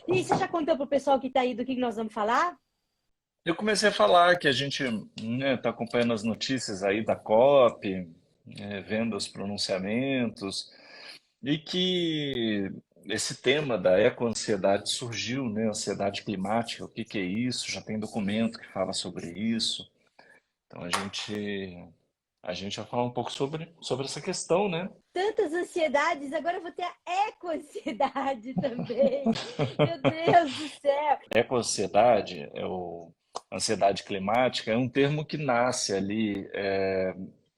E você já contou pro pessoal que tá aí do que nós vamos falar? Eu comecei a falar que a gente está acompanhando as notícias aí da COP, vendo os pronunciamentos, e que esse tema da ecoansiedade surgiu, né? Ansiedade climática, o que que é isso? Já tem documento que fala sobre isso. Então a gente vai falar um pouco sobre essa questão, né? Tantas ansiedades, agora eu vou ter a eco-ansiedade também. Meu Deus do céu! Ecoansiedade, ansiedade climática, é um termo que nasce ali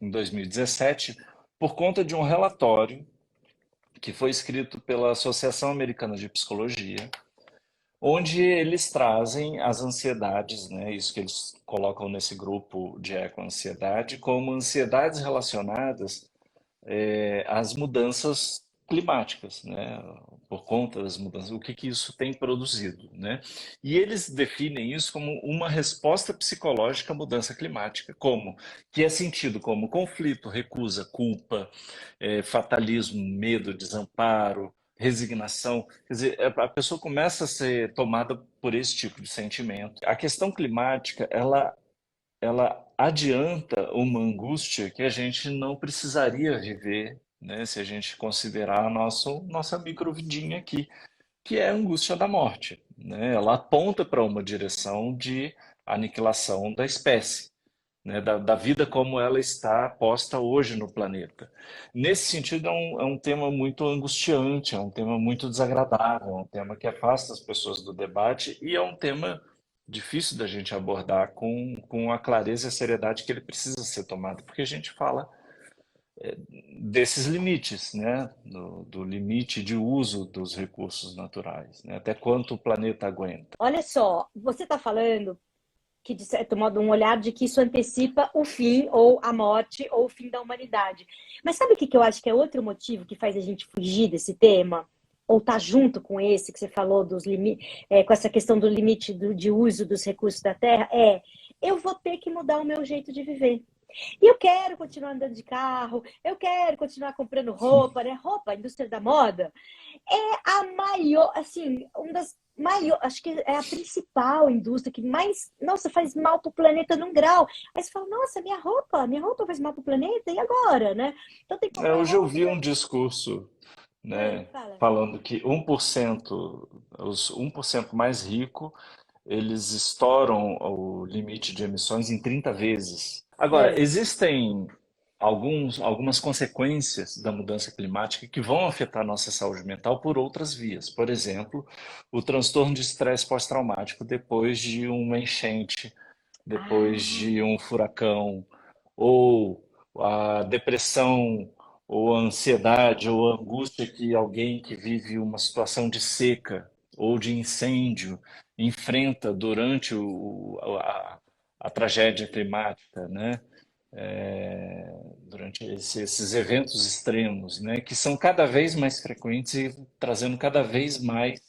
em 2017 por conta de um relatório que foi escrito pela Associação Americana de Psicologia, onde eles trazem as ansiedades, né, isso que eles colocam nesse grupo de ecoansiedade, como ansiedades relacionadas as mudanças climáticas, né? Por conta das mudanças, o que que isso tem produzido, né? E eles definem isso como uma resposta psicológica à mudança climática, como que é sentido como conflito, recusa, culpa, fatalismo, medo, desamparo, resignação. Quer dizer, a pessoa começa a ser tomada por esse tipo de sentimento. A questão climática, ela adianta uma angústia que a gente não precisaria viver, né, se a gente considerar a nossa microvidinha aqui, que é a angústia da morte, né? Ela aponta para uma direção de aniquilação da espécie, né, da vida como ela está posta hoje no planeta. Nesse sentido, é um tema muito angustiante, é um tema muito desagradável, é um tema que afasta as pessoas do debate e é um tema difícil da gente abordar com a clareza e a seriedade que ele precisa ser tomado, porque a gente fala desses limites, né, do limite de uso dos recursos naturais, né, até quanto o planeta aguenta. Olha só, você está falando que, de certo modo, um olhar de que isso antecipa o fim, ou a morte, ou o fim da humanidade. Mas sabe o que eu acho que é outro motivo que faz a gente fugir desse tema? Ou tá junto com esse que você falou dos limites, com essa questão do limite de uso dos recursos da terra? Eu vou ter que mudar o meu jeito de viver. E eu quero continuar andando de carro, eu quero continuar comprando roupa, né? Roupa, a indústria da moda é a maior, assim, uma das maiores, acho que é a principal indústria que mais, nossa, faz mal para o planeta num grau. Aí você fala, nossa, minha roupa faz mal para o planeta, e agora, né? Então tem que comprar Hoje eu roupa que vi vai. um discurso, né, Fala. falando que 1%, os 1% mais ricos, eles estouram o limite de emissões em 30 vezes. Agora, É. existem algumas consequências da mudança climática que vão afetar nossa saúde mental por outras vias. Por exemplo, o transtorno de estresse pós-traumático depois de uma enchente, depois Ah, de um furacão, ou a depressão, ou a ansiedade, ou a angústia que alguém que vive uma situação de seca ou de incêndio enfrenta durante a tragédia climática, né? Durante esses eventos extremos, né? Que são cada vez mais frequentes e trazendo cada vez mais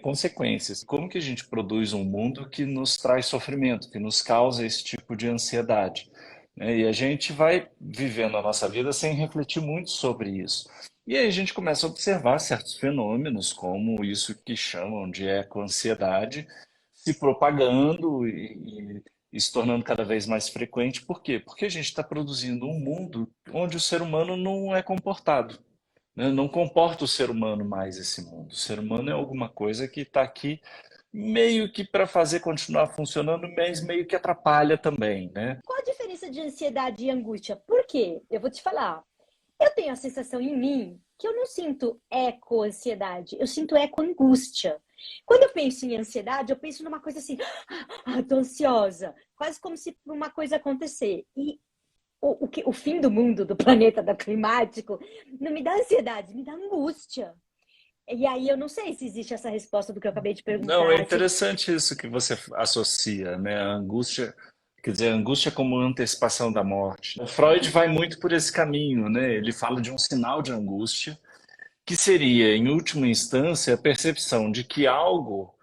consequências. Como que a gente produz um mundo que nos traz sofrimento, que nos causa esse tipo de ansiedade, né? E a gente vai vivendo a nossa vida sem refletir muito sobre isso. E aí a gente começa a observar certos fenômenos, como isso que chamam de ecoansiedade, se propagando e se tornando cada vez mais frequente. Por quê? Porque a gente está produzindo um mundo onde o ser humano não é comportado, né? Não comporta o ser humano mais esse mundo. O ser humano é alguma coisa que está aqui meio que para fazer continuar funcionando, mas meio que atrapalha também, né? qual a diferença de ansiedade e angústia? Por quê? Eu vou te falar. Eu tenho a sensação em mim que eu não sinto eco-ansiedade, eu sinto eco-angústia. Quando eu penso em ansiedade, eu penso numa coisa assim, tô ansiosa, quase como se uma coisa acontecer. E o fim do mundo, do planeta, do climático, não me dá ansiedade, me dá angústia. E aí eu não sei se existe essa resposta do que eu acabei de Não, é perguntar. Se... interessante isso que você associa, né? A angústia, quer dizer, a angústia como antecipação da morte. O Freud vai muito por esse caminho, né? Ele fala de um sinal de angústia, que seria, em última instância, a percepção de que algo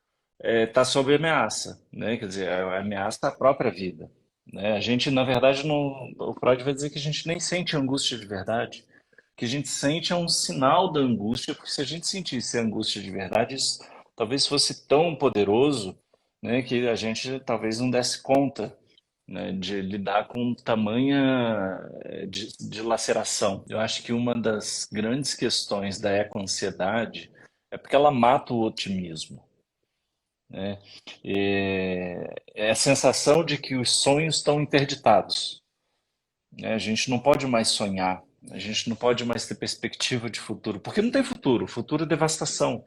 está sob ameaça, né? Quer dizer, a ameaça à própria vida, né? A gente, na verdade, não, o Freud vai dizer que a gente nem sente angústia de verdade, que a gente sente é um sinal da angústia, porque se a gente sentisse angústia de verdade, talvez fosse tão poderoso, né, que a gente talvez não desse conta, né, de lidar com tamanha dilaceração. Eu acho que uma das grandes questões da eco-ansiedade é porque ela mata o otimismo, né? É a sensação de que os sonhos estão interditados, né? A gente não pode mais sonhar, a gente não pode mais ter perspectiva de futuro, porque não tem futuro, o futuro é devastação.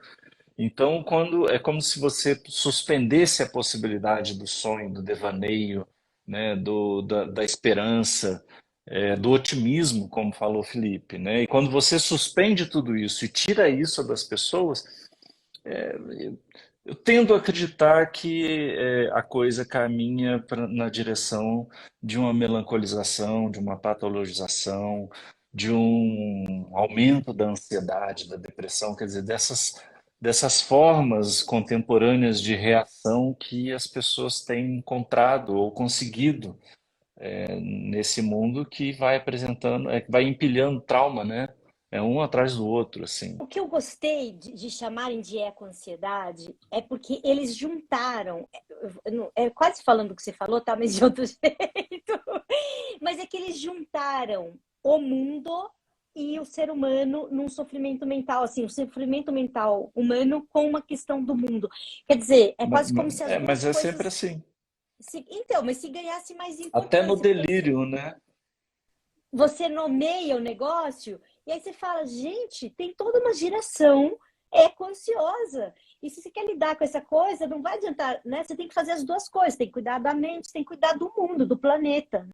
Então, quando é como se você suspendesse a possibilidade do sonho, do devaneio, né, da esperança, do otimismo, como falou Felipe, né? E quando você suspende tudo isso e tira isso das pessoas, eu tendo a acreditar que a coisa caminha na direção de uma melancolização, de uma patologização, de um aumento da ansiedade, da depressão, quer dizer, dessas formas contemporâneas de reação que as pessoas têm encontrado ou conseguido nesse mundo que vai apresentando, que vai empilhando trauma, né? É um atrás do outro, assim. O que eu gostei de chamarem de eco-ansiedade é porque eles juntaram, quase falando o que você falou, tá, mas de outro jeito, mas é que eles juntaram o mundo e o ser humano num sofrimento mental, assim, o sofrimento mental humano com uma questão do mundo. Quer dizer, é quase como se as Mas duas é sempre coisas assim. Então, mas se ganhasse mais Até no importância, porque delírio, né? você nomeia o negócio e aí você fala, gente, tem toda uma geração eco-ansiosa. E se você quer lidar com essa coisa, não vai adiantar, né? Você tem que fazer as duas coisas, tem que cuidar da mente, tem que cuidar do mundo, do planeta.